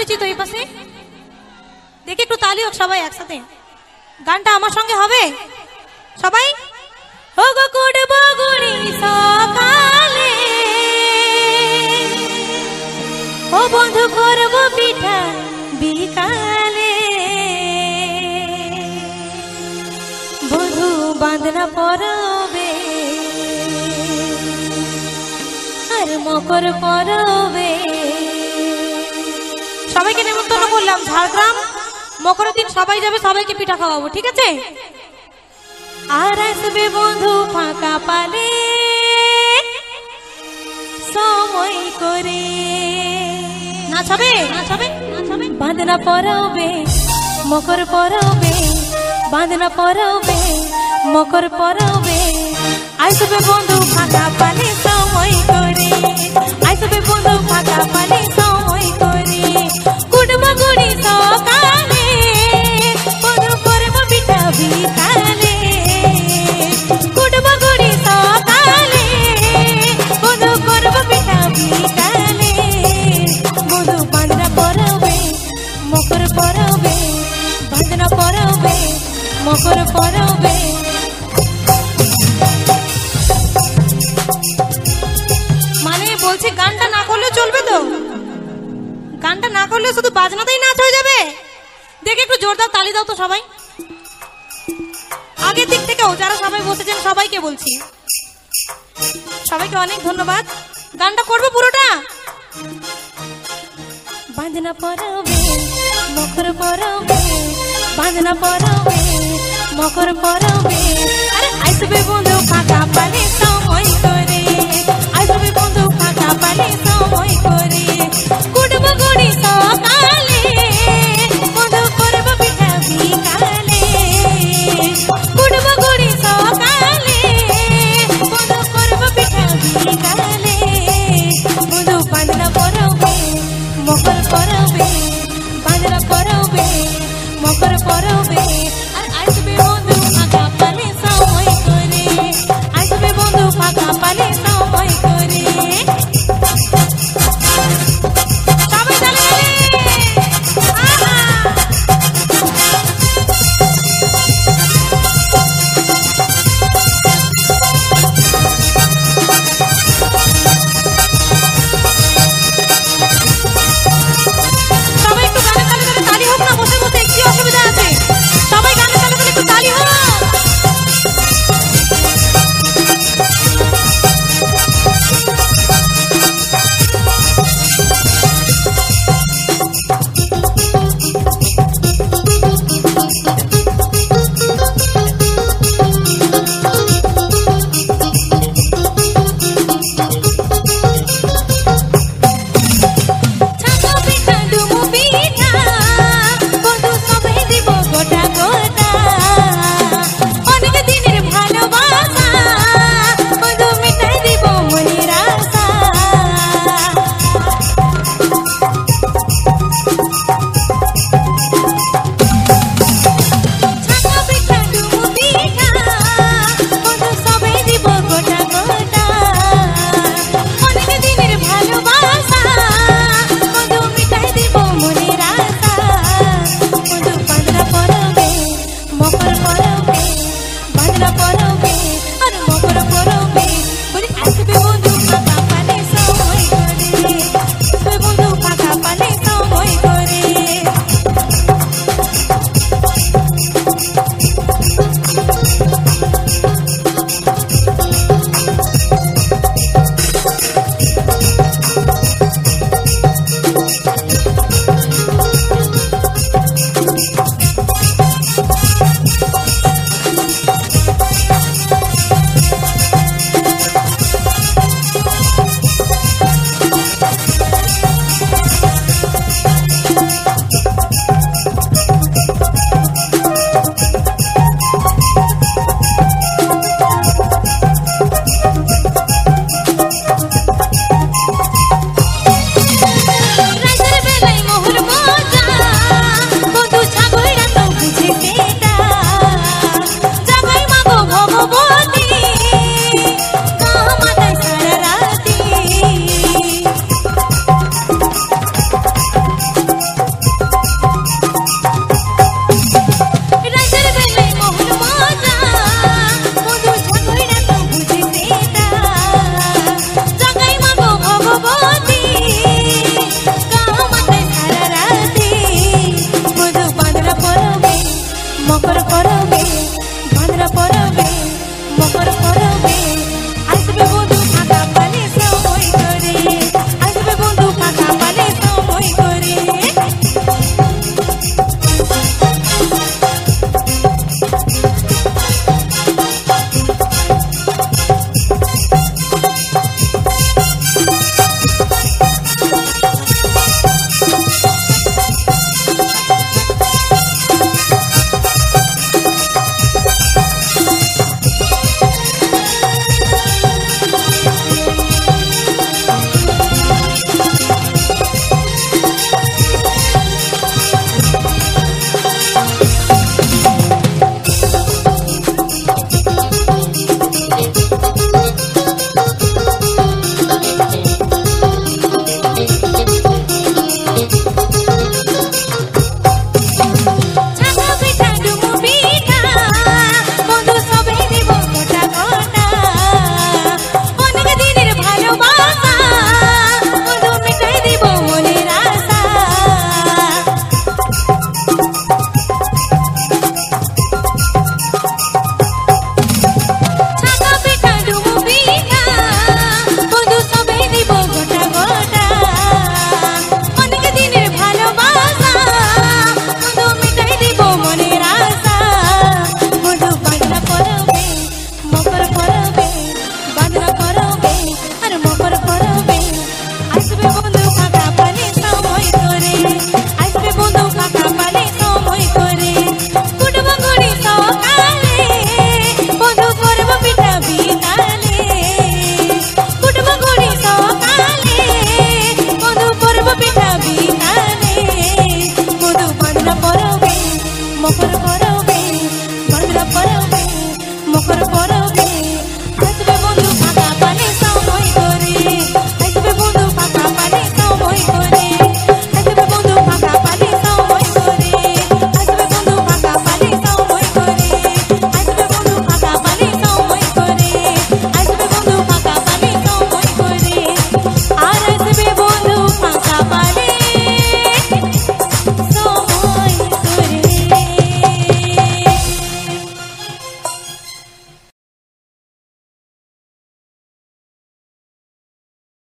পরিচিত এই পাশে? দেখি একটু তালি হোক সবাই একসাথে। গানটা আমার সঙ্গে হবে সবাই। ও গো কুড়ব গুড়ি সকালে, ও বন্ধু করব পিঠা বিকালে, বধু বাঁধনা পরবে আর মকর পরবে। সবাইকে নেমন্তন্ন করলাম, ঝাড়গ্রাম মকরের দিন সবাই যাবে, সবাইকে পিঠা খাওয়াবো, ঠিক আছে? আর আসবে বন্ধু ফাঁকা পালে সময় করে, নাচাবে নাচাবে নাচাবে, বাঁধনা পরবে মকর পরবে, বাঁধনা পরবে মকর পরবে। আসবে বন্ধু ফাঁকা পালে সময় করে, আসবে বন্ধু ফাঁকা পালে সময় করে। কুড়ব গুড়ি সকালে, বধু করব পিঠা বিকালে, কুড়ব গুড়ি সকালে, বধু করব পিঠা বিকালে, বধু বাঁধনা পরবে মকর পরবে, বাঁধনা পরবে মকর পরবে। মানে বলছি গানটা না করলে চলবে তো? গানটা না করলে শুধু বাজনাতেই নাচ হয়ে যাবে? দেখে একটু জোরদার তালি দাও তো সবাই। আগের দিক থেকেও যারা সবাই বসেছেন সবাইকে বলছি, সবাইকে অনেক ধন্যবাদ। গানটা করবো পুরোটা। বাঁধনা পরবে মকর পরবে, বাঁধনা পরবে মকর পরবে। আরে আসবে বন্ধু ফাঁকা পালে সময় করে, আসবে বন্ধু ফাঁকা পালে সময় করে। কুড়ব গুড়ি সকালে,